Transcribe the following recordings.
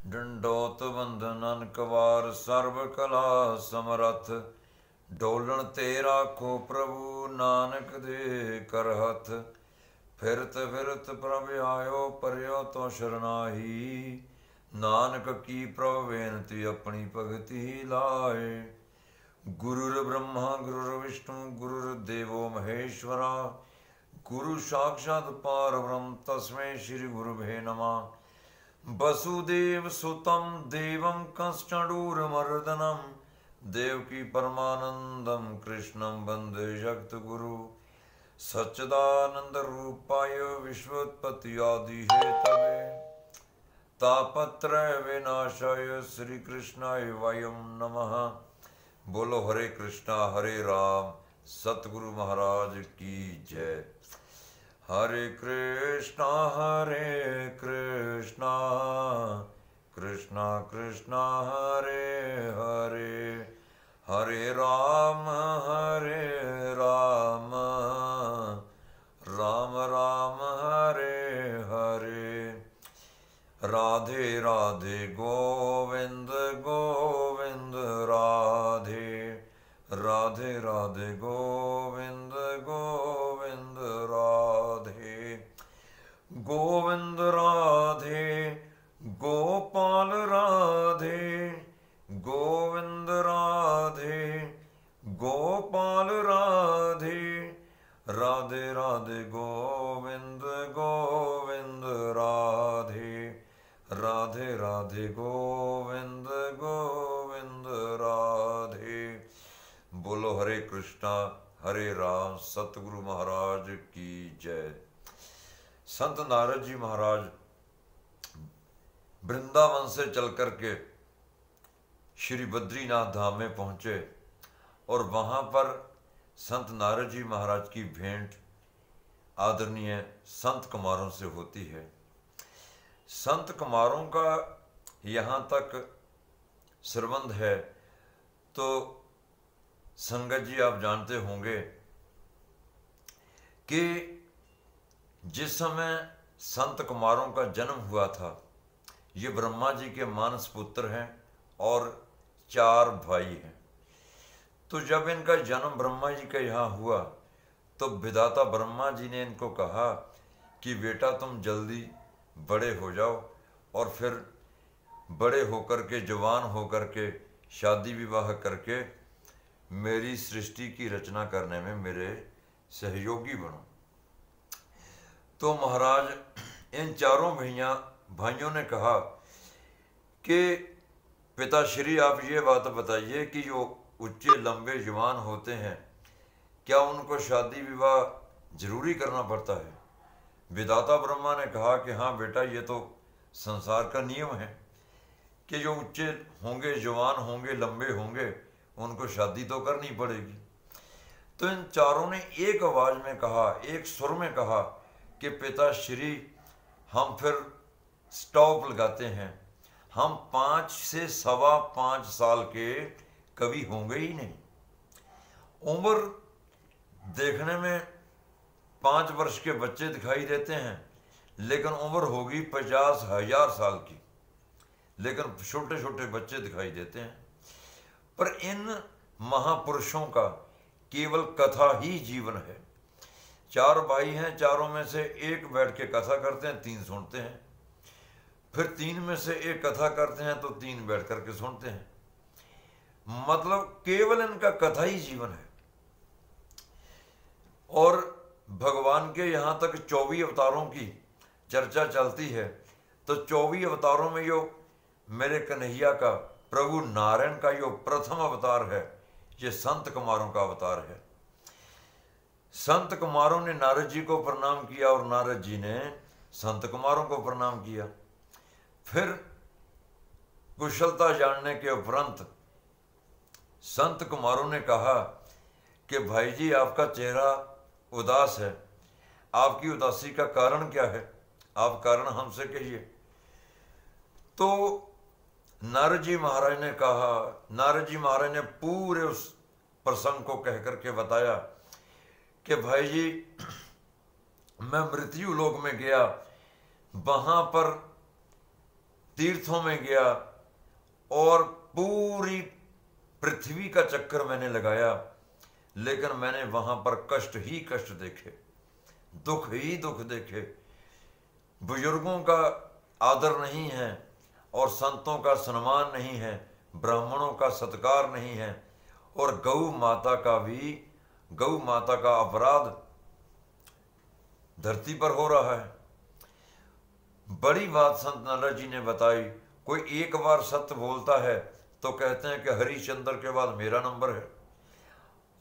डंडोत बंधनन कवार सर्व कला समरथ। डोलन तेरा को प्रभु नानक दे कर हथ। फिरत फिरत प्रभ आयो परयो तो शरणाही। नानक की प्रभ बेनती अपनी भगति लाए। गुरुर ब्रह्मा गुरुर विष्णु गुरुर देवो महेश्वरा। गुरु साक्षात् परब्रह्म तस्मै श्री गुरुभे नमः। वसुदेव सुतं देवं कंसचाणूरमर्दनं। देवकी परमानंदं कृष्णं वंदे जगद्गुरु। सच्चिदानंद रूपाय विश्वोत्पत्ति आदि हेतवे। तापत्रय विनाशाय श्री कृष्णाय वयं नमः। बोलो हरे कृष्णा हरे राम सतगुरु महाराज की जय। हरे कृष्णा कृष्णा कृष्णा हरे हरे। हरे राम राम राम हरे हरे। राधे राधे गोविंद गोविंद राधे। राधे राधे गोविंद गोविंद राधे। गोविंद राधे गोपाल राधे। गोविंद राधे गोपाल राधे। राधे राधे गोविंद गोविंद राधे। राधे राधे गोविंद गोविंद राधे। बोलो हरे कृष्णा हरे राम सतगुरु महाराज की जय। संत नारद जी महाराज वृंदावन से चल कर के श्री बद्रीनाथ धाम में पहुंचे और वहां पर संत नारद जी महाराज की भेंट आदरणीय संत कुमारों से होती है। संत कुमारों का यहाँ तक संबंध है तो संगत जी आप जानते होंगे कि जिस समय संत कुमारों का जन्म हुआ था, ये ब्रह्मा जी के मानस पुत्र हैं और 4 भाई हैं। तो जब इनका जन्म ब्रह्मा जी का यहाँ हुआ तो विधाता ब्रह्मा जी ने इनको कहा कि बेटा तुम जल्दी बड़े हो जाओ और फिर बड़े होकर के जवान होकर के शादी विवाह करके मेरी सृष्टि की रचना करने में मेरे सहयोगी बनो। तो महाराज इन 4 भाइयों ने कहा कि पिताश्री आप ये बात बताइए कि जो उच्चे लंबे जवान होते हैं क्या उनको शादी विवाह जरूरी करना पड़ता है। विधाता ब्रह्मा ने कहा कि हाँ बेटा ये तो संसार का नियम है कि जो उच्चे होंगे जवान होंगे लंबे होंगे उनको शादी तो करनी पड़ेगी। तो इन 4 ने एक आवाज में कहा, एक सुर में कहा कि पिताश्री हम फिर स्टॉप लगाते हैं, हम 5 से 5.25 साल के कभी होंगे ही नहीं। उम्र देखने में 5 वर्ष के बच्चे दिखाई देते हैं लेकिन उम्र होगी 50,000 साल की, लेकिन छोटे छोटे बच्चे दिखाई देते हैं। पर इन महापुरुषों का केवल कथा ही जीवन है। 4 भाई हैं, 4 में से एक बैठ के कथा करते हैं, 3 सुनते हैं। फिर 3 में से एक कथा करते हैं तो 3 बैठ करके सुनते हैं। मतलब केवल इनका कथा ही जीवन है। और भगवान के यहाँ तक 24 अवतारों की चर्चा चलती है तो 24 अवतारों में जो मेरे कन्हैया का प्रभु नारायण का जो प्रथम अवतार है ये संत कुमारों का अवतार है। संत कुमारों ने नारद जी को प्रणाम किया और नारद जी ने संत कुमारों को प्रणाम किया। फिर कुशलता जानने के उपरांत संत कुमारों ने कहा कि भाई जी आपका चेहरा उदास है, आपकी उदासी का कारण क्या है, आप कारण हमसे कहिए। तो नारद जी महाराज ने कहा, नारद जी महाराज ने पूरे उस प्रसंग को कह करके बताया कि भाई जी मैं मृत्यु लोक में गया, वहां पर तीर्थों में गया और पूरी पृथ्वी का चक्कर मैंने लगाया, लेकिन मैंने वहां पर कष्ट ही कष्ट देखे, दुख ही दुख देखे। बुजुर्गों का आदर नहीं है और संतों का सम्मान नहीं है, ब्राह्मणों का सत्कार नहीं है, और गौ माता का अपराध धरती पर हो रहा है। बड़ी बात संत नारद जी ने बताई। कोई एक बार सत्य बोलता है तो कहते हैं कि हरिश्चंद्र के बाद मेरा नंबर है,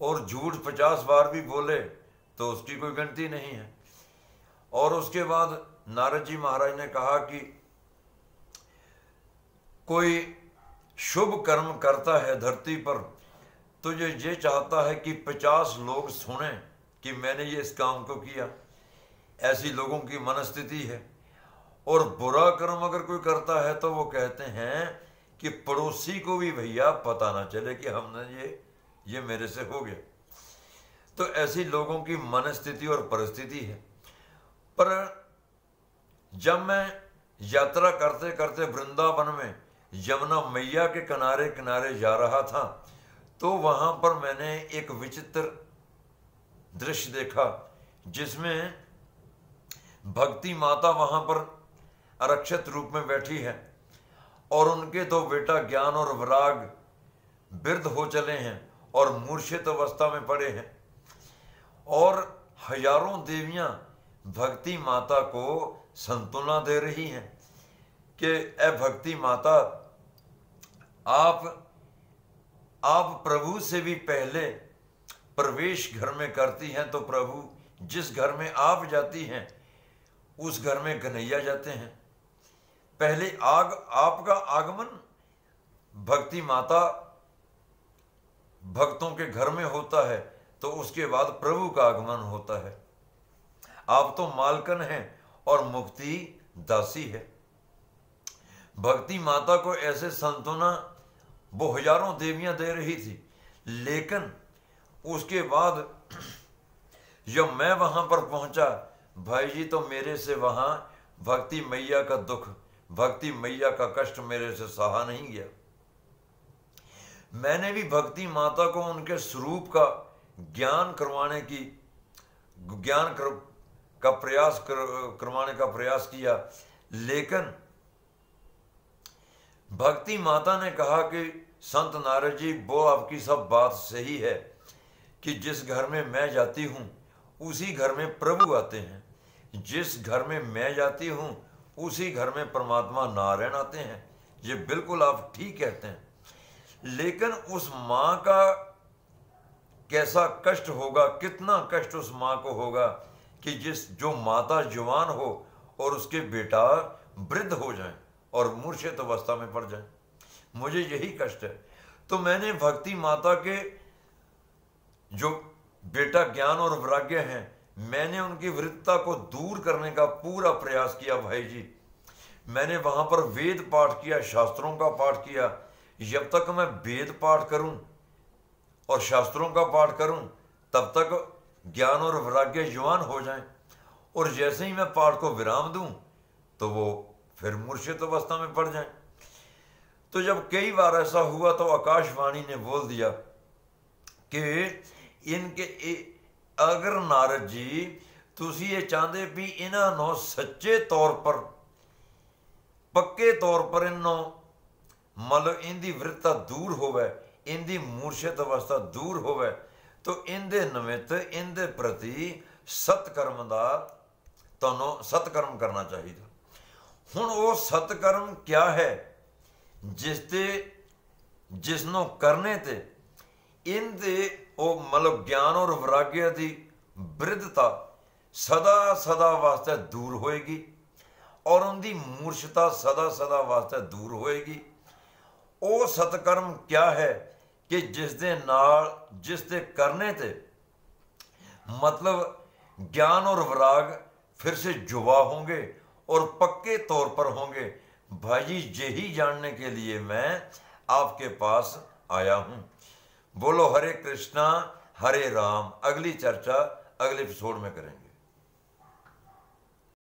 और झूठ 50 बार भी बोले तो उसकी कोई गिनती नहीं है। और उसके बाद नारद जी महाराज ने कहा कि कोई शुभ कर्म करता है धरती पर तो ये चाहता है कि 50 लोग सुने कि मैंने ये इस काम को किया। ऐसी लोगों की मनस्थिति है। और बुरा कर्म अगर कोई करता है तो वो कहते हैं कि पड़ोसी को भी भैया पता ना चले कि हमने ये मेरे से हो गया। तो ऐसी लोगों की मनस्थिति और परिस्थिति है। पर जब मैं यात्रा करते करते वृंदावन में यमुना मैया के किनारे किनारे जा रहा था तो वहां पर मैंने एक विचित्र दृश्य देखा, जिसमें भक्ति माता वहां पर आरक्षित रूप में बैठी है और उनके दो बेटा ज्ञान और वैराग वृद्ध हो चले हैं और मूर्छित अवस्था में पड़े हैं, और हजारों देवियां भक्ति माता को संतुलना दे रही हैं कि ए भक्ति माता, आप प्रभु से भी पहले प्रवेश घर में करती हैं, तो प्रभु जिस घर में आप जाती हैं उस घर में कन्हैया जाते हैं। पहले आपका आगमन भक्ति माता भक्तों के घर में होता है, तो उसके बाद प्रभु का आगमन होता है। आप तो मालकन हैं और मुक्ति दासी है। भक्ति माता को ऐसे सांत्वना वो हजारों देवियां दे रही थी, लेकिन उसके बाद जब मैं वहां पर पहुंचा, भाई जी, तो मेरे से वहां भक्ति मैया का दुख, भक्ति मैया का कष्ट मेरे से सहा नहीं गया। मैंने भी भक्ति माता को उनके स्वरूप का ज्ञान करवाने का प्रयास किया, लेकिन भक्ति माता ने कहा कि संत नारद जी, वो आपकी सब बात सही है कि जिस घर में मैं जाती हूं उसी घर में प्रभु आते हैं, जिस घर में मैं जाती हूं उसी घर में परमात्मा नारायण आते हैं। ये बिल्कुल आप ठीक कहते हैं, लेकिन उस माँ का कैसा कष्ट होगा, कितना कष्ट उस माँ को होगा कि जो माता जवान हो और उसके बेटा वृद्ध हो जाए और मूर्छित अवस्था में पड़ जाए। मुझे यही कष्ट है। तो मैंने भक्ति माता के जो बेटा ज्ञान और वैराग्य हैं, मैंने उनकी वृत्तता को दूर करने का पूरा प्रयास किया। भाई जी, मैंने वहां पर वेद पाठ किया, शास्त्रों का पाठ किया। जब तक मैं वेद पाठ करूं और शास्त्रों का पाठ करूं तब तक ज्ञान और वैराग्य जवान हो जाएं, और जैसे ही मैं पाठ को विराम दूं तो वो फिर मूर्छित अवस्था में पड़ जाएं। तो जब कई बार ऐसा हुआ तो आकाशवाणी ने बोल दिया कि अगर नारद जी तुसी ये चाहते भी इन्हों सच्चे तौर पर, पक्के तौर पर इन्हों मतलब इनकी वृत्ता दूर होवे, इनकी मूर्छित अवस्था दूर होवे, तो इनके निमित्त इनके प्रति सत्कर्म का तुहानूं सत्कर्म करना चाहिए। हुण वो सत्कर्म क्या है जिसनों करने ते इनते वो मतलब ज्ञान और वैराग्य की वृद्धता सदा सदा वास्ते दूर होएगी और उनकी मूर्छता सदा सदा वास्ते दूर होएगी। वो सत्कर्म क्या है कि जिसदे करने ते मतलब ज्ञान और वैराग फिर से जुवा होंगे और पक्के तौर पर होंगे। भाई जी, यही जानने के लिए मैं आपके पास आया हूं। बोलो हरे कृष्णा हरे राम। अगली चर्चा अगले एपिसोड में करेंगे।